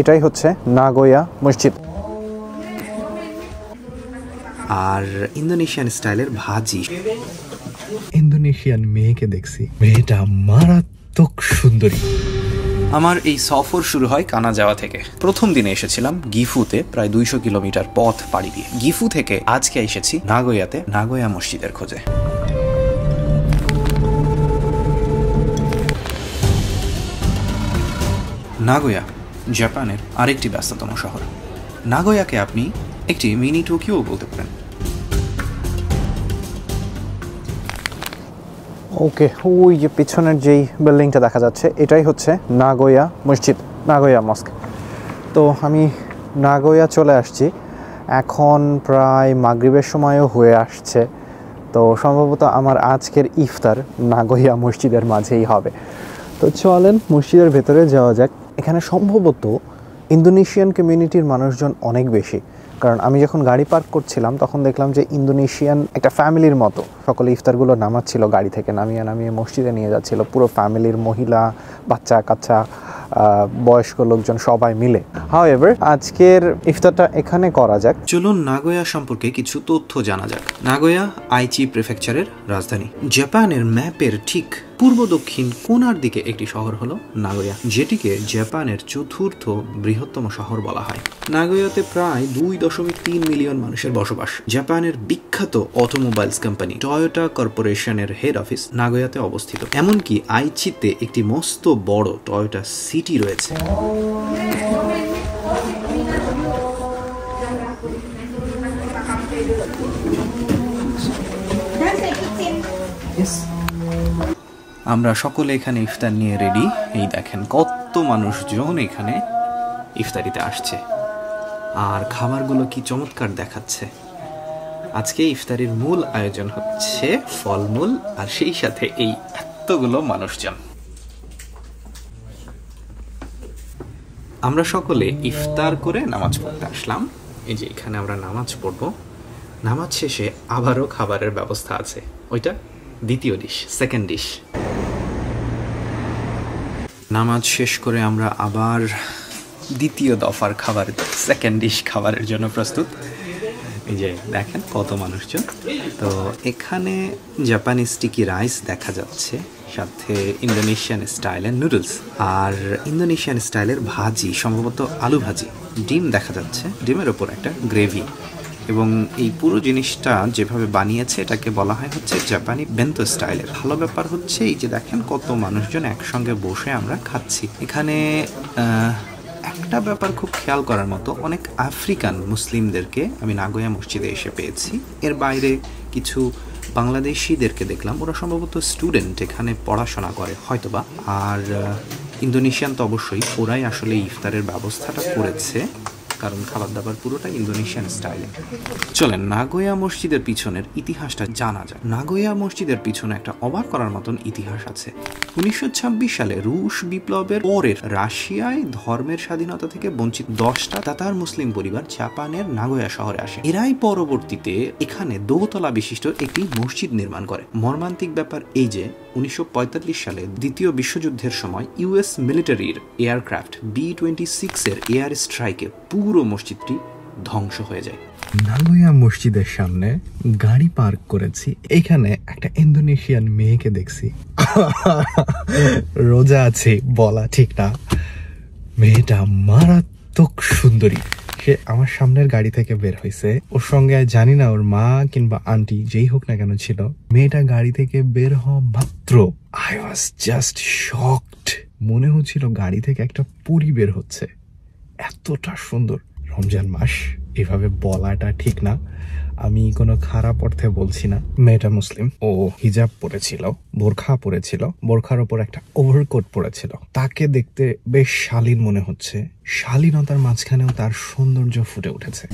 এটাই হচ্ছে নাগোয়া মসজিদ। আর ইন্দোনেশিয়ান স্টাইলের ভাজি। ইন্দোনেশিয়ান মেয়েকে দেখছি, মেয়েটা মারাত্মক সুন্দরী। আমার এই সফর শুরু হয় কানাজাওয়া থেকে। প্রথম দিনে এসেছিলাম গিফুতে, প্রায় 200 কিলোমিটার পথ পাড়ি দিয়ে। গিফু থেকে আজকে এসেছি নাগোয়াতে, নাগোয়া মসজিদের খোঁজে। নাগোয়া জাপানের আরেকটি ব্যস্ততম শহর। নাগোয়াকে আপনি একটি মিনি টোকিও বলতে পারেন। ওকে, ওই যে পিছনের যেই বিল্ডিংটা দেখা যাচ্ছে এটাই হচ্ছে নাগোয়া মসজিদ, নাগোয়া মস্ক। তো আমি নাগোয়া চলে আসছি, এখন প্রায় মাগরিবের সময়ও হয়ে আসছে। তো সম্ভবত আমার আজকের ইফতার নাগোয়া মসজিদের মাঝেই হবে। তো চলেন মসজিদের ভেতরে যাওয়া যাক। এখানে সম্ভবত ইন্দোনেশিয়ান কমিউনিটির মানুষজন অনেক বেশি, কারণ আমি যখন গাড়ি পার্ক করছিলাম তখন দেখলাম যে ইন্দোনেশিয়ান একটা ফ্যামিলির মতো সকলে ইফতারগুলো নামাচ্ছিল, গাড়ি থেকে নামিয়ে নামিয়ে মসজিদে নিয়ে যাচ্ছিল, পুরো ফ্যামিলির মহিলা, বাচ্চা কাচ্চা, বয়স্ক লোকজন সবাই মিলে। হাউএভার আজকের ইফতারটা এখানে করা যাক। চলুন নাগোয়া সম্পর্কে কিছু তথ্য জানা যাক। নাগোয়া আইচি প্রেফেকচারের রাজধানী। জাপানের ম্যাপের ঠিক পূর্ব দক্ষিণ কোণার দিকে একটি শহর হলো নাগোয়া, যেটিকে জাপানের চতুর্থ বৃহত্তম শহর বলা হয়। নাগোয়াতে প্রায় 2.3 মিলিয়ন মানুষের বসবাস। জাপানের বিখ্যাত অটোমোবাইলস কোম্পানি টয়োটা কর্পোরেশনের হেড অফিস নাগোয়াতে অবস্থিত। এমনকি আইচিতে একটি মস্ত বড় টয়োটা সিটি রয়েছে। আমরা সকলে এখানে ইফতার নিয়ে রেডি। এই দেখেন কত মানুষজন এখানে ইফতারিতে আসছে, আর খাবারগুলো কি চমৎকার দেখাচ্ছে। আজকে ইফতারির মূল আয়োজন হচ্ছে ফলমূল, আর সেই সাথে এই এতগুলো মানুষজন। আমরা সকলে ইফতার করে নামাজ পড়তে আসলাম। এই যে এখানে আমরা নামাজ পড়ব। নামাজ শেষে আবারও খাবারের ব্যবস্থা আছে, ওইটা দ্বিতীয় ডিশ, সেকেন্ড ডিশ। নামাজ শেষ করে আমরা আবার দ্বিতীয় দফার খাবার, সেকেন্ড ডিশ খাবারের জন্য প্রস্তুত। এই যে দেখেন কত মানুষজন। তো এখানে জাপানি স্টিকি রাইস দেখা যাচ্ছে, সাথে ইন্দোনেশিয়ান স্টাইলের নুডলস আর ইন্দোনেশিয়ান স্টাইলের ভাজি, সম্ভবত আলু ভাজি। ডিম দেখা যাচ্ছে, ডিমের ওপর একটা গ্রেভি। এবং এই পুরো জিনিসটা যেভাবে বানিয়েছে এটাকে বলা হয় হচ্ছে জাপানি বেন্তো স্টাইলের। ভালো ব্যাপার হচ্ছে এই যে দেখেন কত মানুষজন একসঙ্গে বসে আমরা খাচ্ছি। এখানে একটা ব্যাপার খুব খেয়াল করার মতো, অনেক আফ্রিকান মুসলিমদেরকে আমি নাগোয়া মসজিদে এসে পেয়েছি। এর বাইরে কিছু বাংলাদেশিদেরকে দেখলাম, ওরা সম্ভবত স্টুডেন্ট, এখানে পড়াশোনা করে হয়তোবা। আর ইন্দোনেশিয়ান তো অবশ্যই, ওরাই আসলে ইফতারের ব্যবস্থাটা করেছে, কারণ খাবার দাবার পুরোটা ইন্দোনেশিয়ান স্টাইলে। চলেন নাগোয়া মসজিদের পিছনের ইতিহাসটা জানা যায়। নাগোয়া মসজিদের পিছনে একটা অবাক করার মতন ইতিহাস আছে। 1926 সালে রুশ বিপ্লবের পরের রাশিয়ায় ধর্মের স্বাধীনতা থেকে বঞ্চিত 10টা তাতার মুসলিম পরিবার জাপানের নাগোয়া শহরে আসে। এরাই পরবর্তীতে এখানে দোতলা বিশিষ্ট একটি মসজিদ নির্মাণ করে। মর্মান্তিক ব্যাপার এই যে 1945 সালে দ্বিতীয় বিশ্বযুদ্ধের সময় ইউএস মিলিটারির এয়ারক্রাফট B-26 এর এয়ার স্ট্রাইকে পুরো মসজিদটি ধ্বংস হয়ে যায়। নাগোয়া মসজিদের সামনে গাড়ি পার্ক করেছি, এখানে একটা ইন্দোনেশিয়ান মেয়েকে দেখছি। রোজা আছে বলা ঠিক না, মেয়েটা মারাত্মক সুন্দরী। সে আমার সামনের গাড়ি থেকে বের হয়েছে, ওর সঙ্গে জানি না ওর মা কিংবা আন্টি যেই হোক না কেন ছিল। মেয়েটা গাড়ি থেকে বের হওয়া মাত্র আই ওয়াজ জাস্ট শকড। মনে হচ্ছিল গাড়ি থেকে একটা পরী বের হচ্ছে, এতটা সুন্দর। রমজান মাস, এভাবে বলাটা ঠিক না, আমি কোনো খারাপ অর্থে বলছি না। মেয়েটা মুসলিম, ও হিজাব পরেছিল, বোরখা পরেছিল, বোরখার ওপর একটা ওভারকোট পরেছিল। তাকে দেখতে বেশ শালীন মনে হচ্ছে, শালীনতার মাঝখানেও তার সৌন্দর্য ফুটে উঠেছে।